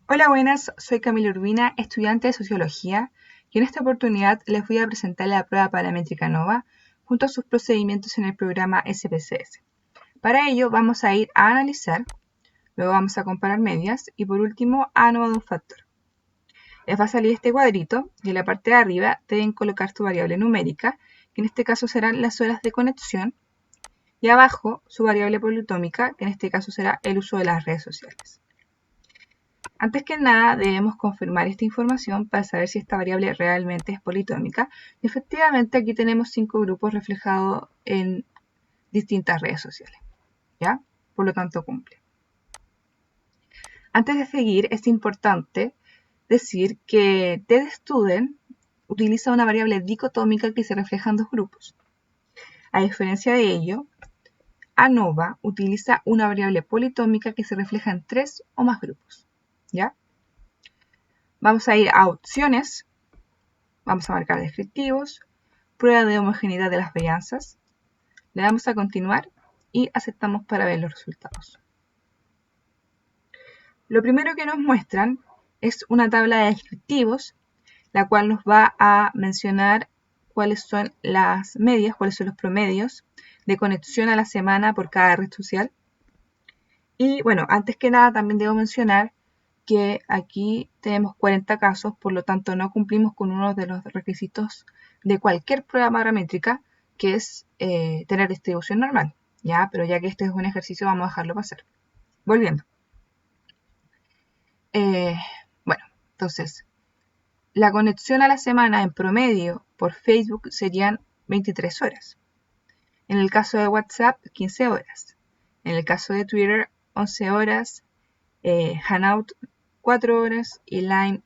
Hola, buenas, soy Camila Urbina, estudiante de Sociología, y en esta oportunidad les voy a presentar la prueba paramétrica ANOVA junto a sus procedimientos en el programa SPSS. Para ello vamos a ir a analizar, luego vamos a comparar medias y por último a ANOVA de un factor. Les va a salir este cuadrito y en la parte de arriba deben colocar su variable numérica, que en este caso serán las horas de conexión, y abajo su variable politómica, que en este caso será el uso de las redes sociales. Antes que nada, debemos confirmar esta información para saber si esta variable realmente es politómica. Efectivamente, aquí tenemos 5 grupos reflejados en distintas redes sociales, ¿ya? Por lo tanto, cumple. Antes de seguir, es importante decir que TestStudent utiliza una variable dicotómica que se refleja en dos grupos. A diferencia de ello, ANOVA utiliza una variable politómica que se refleja en 3 o más grupos, ¿ya? Vamos a ir a opciones, vamos a marcar descriptivos, prueba de homogeneidad de las varianzas, le damos a continuar y aceptamos para ver los resultados. Lo primero que nos muestran es una tabla de descriptivos, la cual nos va a mencionar cuáles son las medias, cuáles son los promedios de conexión a la semana por cada red social. Y bueno, antes que nada también debo mencionar que aquí tenemos 40 casos, por lo tanto no cumplimos con uno de los requisitos de cualquier prueba paramétrica, que es tener distribución normal, ¿ya? Pero ya que este es un ejercicio, vamos a dejarlo pasar. Volviendo. Bueno, entonces, la conexión a la semana en promedio por Facebook serían 23 horas. En el caso de WhatsApp, 15 horas. En el caso de Twitter, 11 horas. Hangout, 4 horas y Line,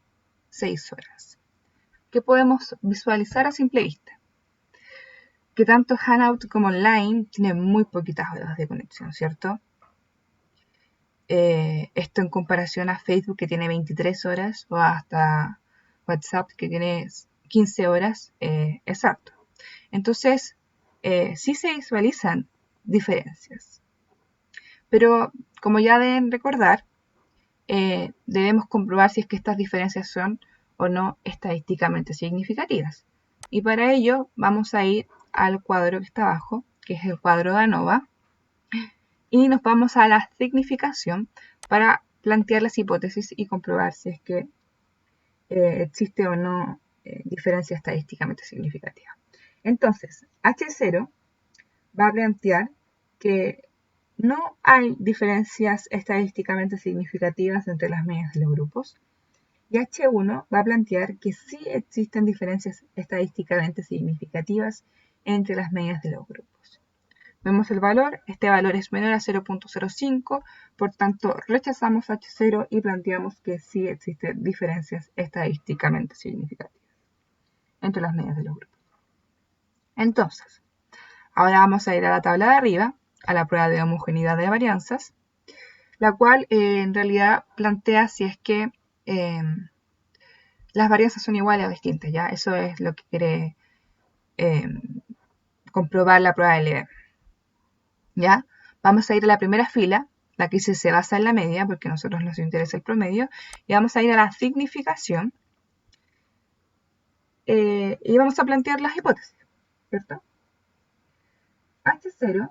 6 horas. ¿Qué podemos visualizar a simple vista? Que tanto Hangout como Line tienen muy poquitas horas de conexión, ¿cierto? Esto en comparación a Facebook, que tiene 23 horas, o hasta WhatsApp, que tiene 15 horas, es harto. Entonces, sí se visualizan diferencias. Pero, como ya deben recordar, debemos comprobar si es que estas diferencias son o no estadísticamente significativas. Y para ello vamos a ir al cuadro que está abajo, que es el cuadro de ANOVA, y nos vamos a la significación para plantear las hipótesis y comprobar si es que existe o no diferencia estadísticamente significativa. Entonces, H0 va a plantear que no hay diferencias estadísticamente significativas entre las medias de los grupos. Y H1 va a plantear que sí existen diferencias estadísticamente significativas entre las medias de los grupos. Vemos el valor, este valor es menor a 0.05, por tanto rechazamos H0 y planteamos que sí existen diferencias estadísticamente significativas entre las medias de los grupos. Entonces, ahora vamos a ir a la tabla de arriba, a la prueba de homogeneidad de varianzas, la cual en realidad plantea si es que las varianzas son iguales o distintas, ¿ya? Eso es lo que quiere comprobar la prueba de Leber, ¿ya? Vamos a ir a la primera fila, la que se basa en la media, porque a nosotros nos interesa el promedio, y vamos a ir a la significación, y vamos a plantear las hipótesis, ¿cierto? H0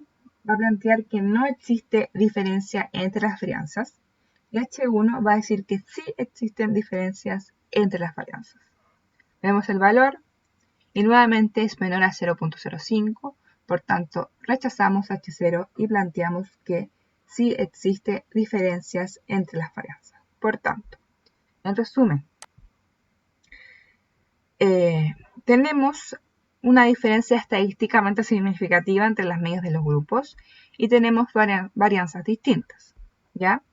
va a plantear que no existe diferencia entre las varianzas, y H1 va a decir que sí existen diferencias entre las varianzas. Vemos el valor y nuevamente es menor a 0.05, por tanto rechazamos H0 y planteamos que sí existe diferencias entre las varianzas. Por tanto, en resumen, tenemos una diferencia estadísticamente significativa entre las medias de los grupos y tenemos varianzas distintas, ¿ya?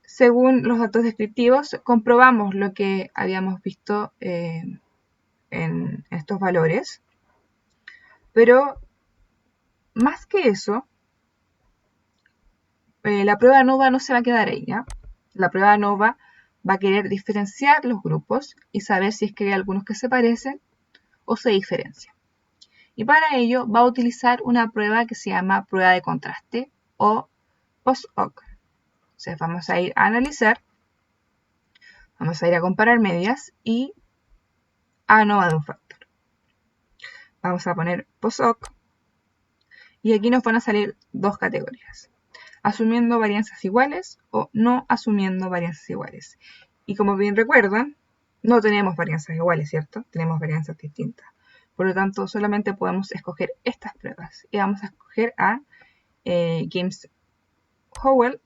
Según los datos descriptivos, comprobamos lo que habíamos visto en estos valores, pero más que eso, la prueba ANOVA no se va a quedar ahí, ¿ya? La prueba ANOVA va a querer diferenciar los grupos y saber si es que hay algunos que se parecen o se diferencian. Y para ello va a utilizar una prueba que se llama prueba de contraste o post-hoc, Entonces vamos a ir a analizar, vamos a ir a comparar medias y a no va de un factor. Vamos a poner POSOC y aquí nos van a salir dos categorías: asumiendo varianzas iguales o no asumiendo varianzas iguales. Y como bien recuerdan, no tenemos varianzas iguales, ¿cierto? Tenemos varianzas distintas. Por lo tanto, solamente podemos escoger estas pruebas. Y vamos a escoger a James Howell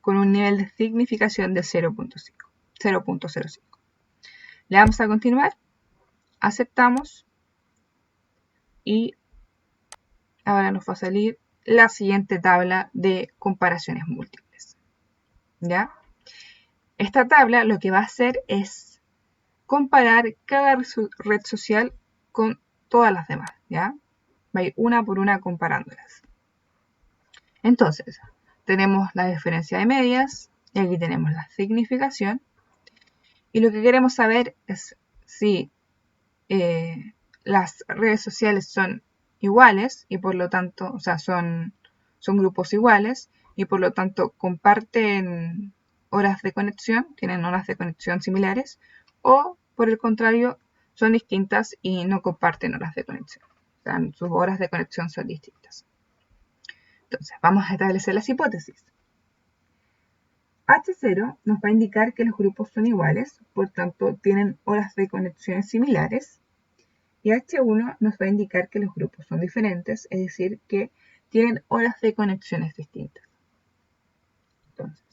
con un nivel de significación de 0.05. Le damos a continuar, aceptamos y ahora nos va a salir la siguiente tabla de comparaciones múltiples. ¿Ya? Esta tabla lo que va a hacer es comparar cada red social con todas las demás, ¿ya? Va a ir una por una comparándolas. Entonces, tenemos la diferencia de medias y aquí tenemos la significación. Y lo que queremos saber es si las redes sociales son iguales y por lo tanto, o sea, son grupos iguales y por lo tanto comparten horas de conexión, tienen horas de conexión similares, o por el contrario, son distintas y no comparten horas de conexión. O sea, sus horas de conexión son distintas. Entonces, vamos a establecer las hipótesis. H0 nos va a indicar que los grupos son iguales, por tanto tienen horas de conexión similares. Y H1 nos va a indicar que los grupos son diferentes, es decir, que tienen horas de conexiones distintas. Entonces,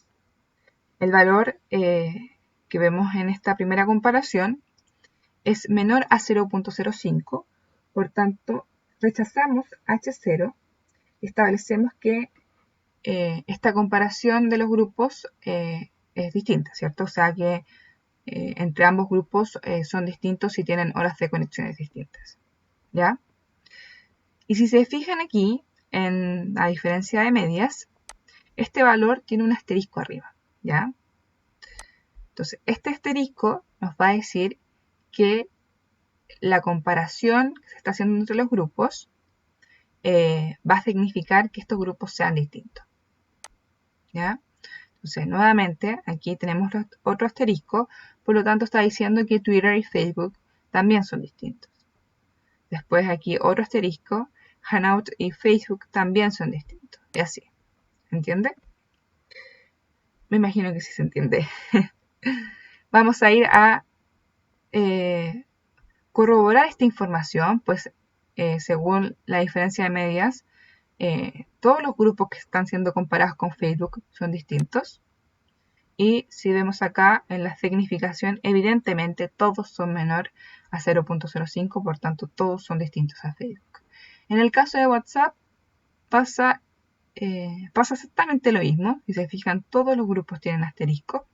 el valor que vemos en esta primera comparación es menor a 0.05, por tanto, rechazamos H0 y establecemos que esta comparación de los grupos es distinta, ¿cierto? O sea que entre ambos grupos son distintos y tienen horas de conexiones distintas, ¿ya? Y si se fijan aquí, en la diferencia de medias, este valor tiene un asterisco arriba, ¿ya? Entonces, este asterisco nos va a decir que la comparación que se está haciendo entre los grupos va a significar que estos grupos sean distintos, ¿ya? Entonces, nuevamente, aquí tenemos otro asterisco, por lo tanto está diciendo que Twitter y Facebook también son distintos. Después aquí otro asterisco, Hangout y Facebook también son distintos, y así. ¿Entiende? Me imagino que sí se entiende. Vamos a ir a corroborar esta información, pues según la diferencia de medias, todos los grupos que están siendo comparados con Facebook son distintos. Y si vemos acá en la significación, evidentemente todos son menor a 0.05, por tanto todos son distintos a Facebook. En el caso de WhatsApp pasa exactamente lo mismo. Si se fijan, todos los grupos tienen asterisco.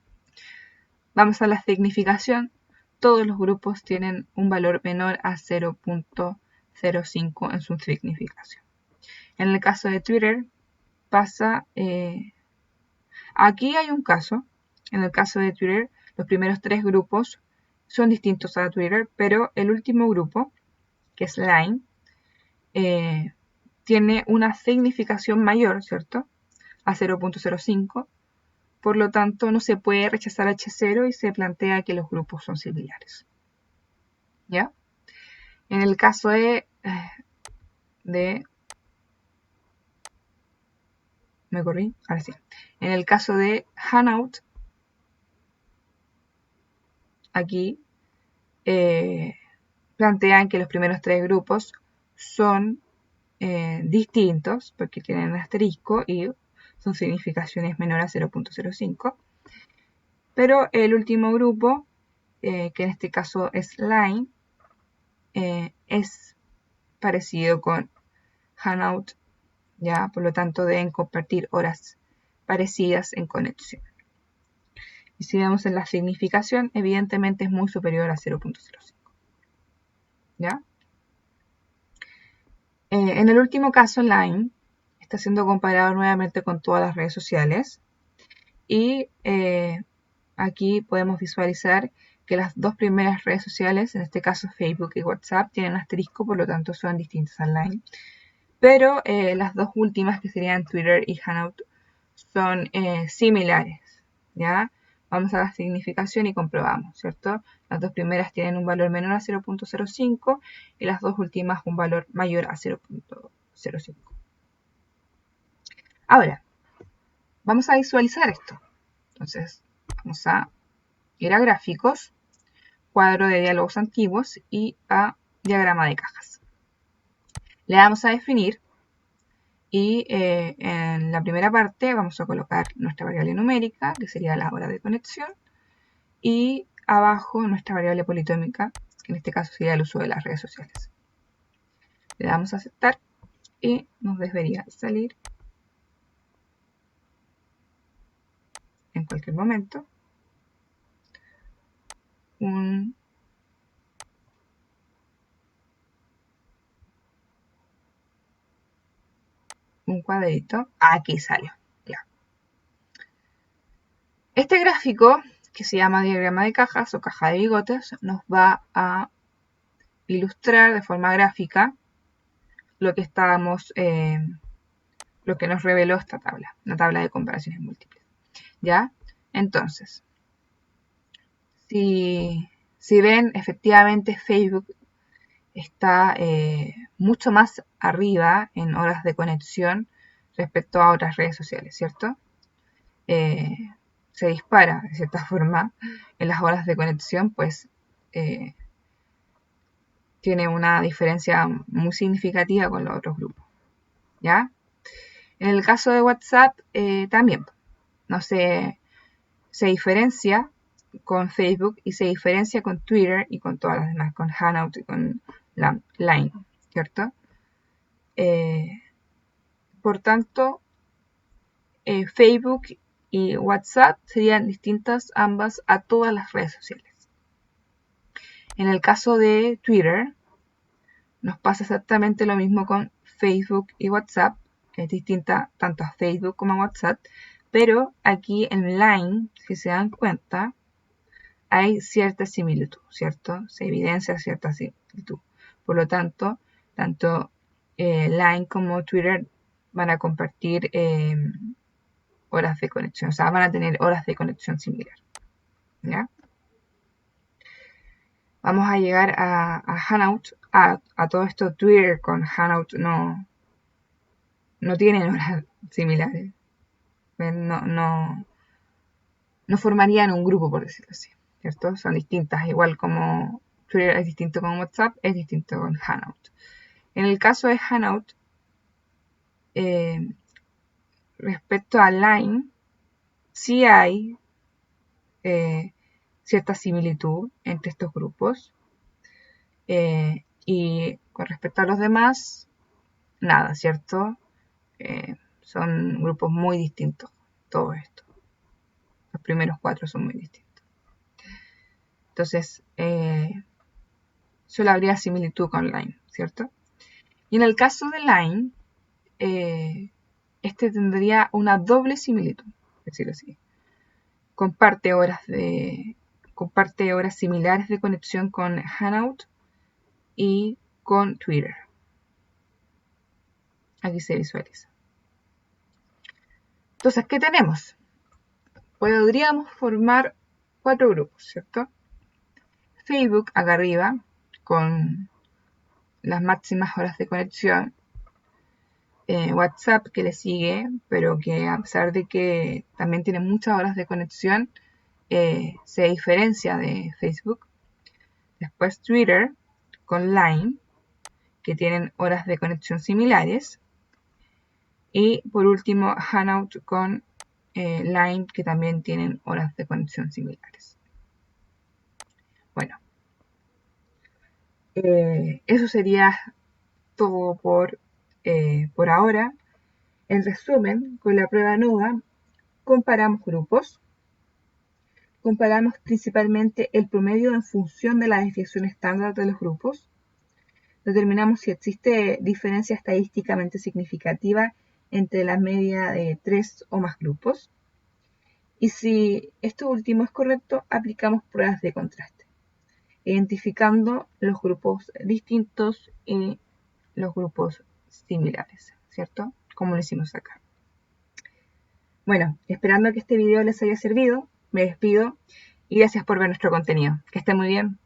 Vamos a la significación. Todos los grupos tienen un valor menor a 0.05 en su significación. En el caso de Twitter pasa... aquí hay un caso. En el caso de Twitter, los primeros tres grupos son distintos a Twitter, pero el último grupo, que es Line, tiene una significación mayor, ¿cierto? A 0.05. Por lo tanto, no se puede rechazar H0 y se plantea que los grupos son similares. ¿Ya? En el caso de me corrí, ahora sí. En el caso de Hangout, aquí plantean que los primeros tres grupos son distintos porque tienen asterisco y son significaciones menores a 0.05. Pero el último grupo, que en este caso es Line, es parecido con Hangout, ¿ya? Por lo tanto deben compartir horas parecidas en conexión. Y si vemos en la significación, evidentemente es muy superior a 0.05. ¿Ya? En el último caso, Line está siendo comparado nuevamente con todas las redes sociales. Y aquí podemos visualizar que las dos primeras redes sociales, en este caso Facebook y WhatsApp, tienen asterisco, por lo tanto son distintas a Line. Pero las dos últimas, que serían Twitter y Hangout, son similares, ¿ya? Vamos a la significación y comprobamos, ¿cierto? Las dos primeras tienen un valor menor a 0.05 y las dos últimas un valor mayor a 0.05. Ahora, vamos a visualizar esto. Entonces, vamos a ir a gráficos, cuadro de diálogos antiguos y a diagrama de cajas. Le damos a definir y en la primera parte vamos a colocar nuestra variable numérica, que sería la hora de conexión, y abajo nuestra variable politómica, que en este caso sería el uso de las redes sociales. Le damos a aceptar y nos debería salir en cualquier momento un cuadrito. Aquí salió. Ya. Este gráfico, que se llama diagrama de cajas o caja de bigotes, nos va a ilustrar de forma gráfica lo que lo que nos reveló esta tabla, una tabla de comparaciones múltiples. ¿Ya? Entonces, si ven, efectivamente Facebook está mucho más arriba en horas de conexión respecto a otras redes sociales, ¿cierto? Se dispara de cierta forma en las horas de conexión, pues tiene una diferencia muy significativa con los otros grupos, ¿ya? En el caso de WhatsApp también, no se diferencia con Facebook y se diferencia con Twitter y con todas las demás, con Hangout y con Line, ¿cierto? Por tanto, Facebook y WhatsApp serían distintas ambas a todas las redes sociales. En el caso de Twitter, nos pasa exactamente lo mismo con Facebook y WhatsApp. Es distinta tanto a Facebook como a WhatsApp, pero aquí en Line, si se dan cuenta, hay cierta similitud, ¿cierto? Se evidencia cierta similitud. Por lo tanto, tanto Line como Twitter van a compartir horas de conexión, o sea, van a tener horas de conexión similar, ¿ya? Vamos a llegar a Hangout, a todo esto Twitter con Hangout no tienen horas similares, no formarían un grupo, por decirlo así, ¿cierto? Son distintas, igual como Twitter es distinto con WhatsApp, es distinto con Hangout. En el caso de Hangout, respecto a Line, sí hay cierta similitud entre estos grupos. Y con respecto a los demás, nada, ¿cierto? Son grupos muy distintos, todo esto. Los primeros 4 son muy distintos. Entonces, solo habría similitud con Line, ¿cierto? Y en el caso de Line, este tendría una doble similitud, decirlo así. Comparte horas similares de conexión con Hangout y con Twitter. Aquí se visualiza. Entonces, ¿qué tenemos? Podríamos formar 4 grupos, ¿cierto? Facebook acá arriba, con las máximas horas de conexión. WhatsApp que le sigue, pero que a pesar de que también tiene muchas horas de conexión, se diferencia de Facebook. Después Twitter con Line, que tienen horas de conexión similares. Y por último Hangout con Line, que también tienen horas de conexión similares. Bueno, eso sería todo por ahora. En resumen, con la prueba NOVA comparamos grupos, comparamos principalmente el promedio en función de la desviación estándar de los grupos, determinamos si existe diferencia estadísticamente significativa entre la media de 3 o más grupos, y si esto último es correcto, aplicamos pruebas de contraste, identificando los grupos distintos y los grupos similares, ¿cierto? Como lo hicimos acá. Bueno, esperando que este video les haya servido, me despido y gracias por ver nuestro contenido. Que estén muy bien.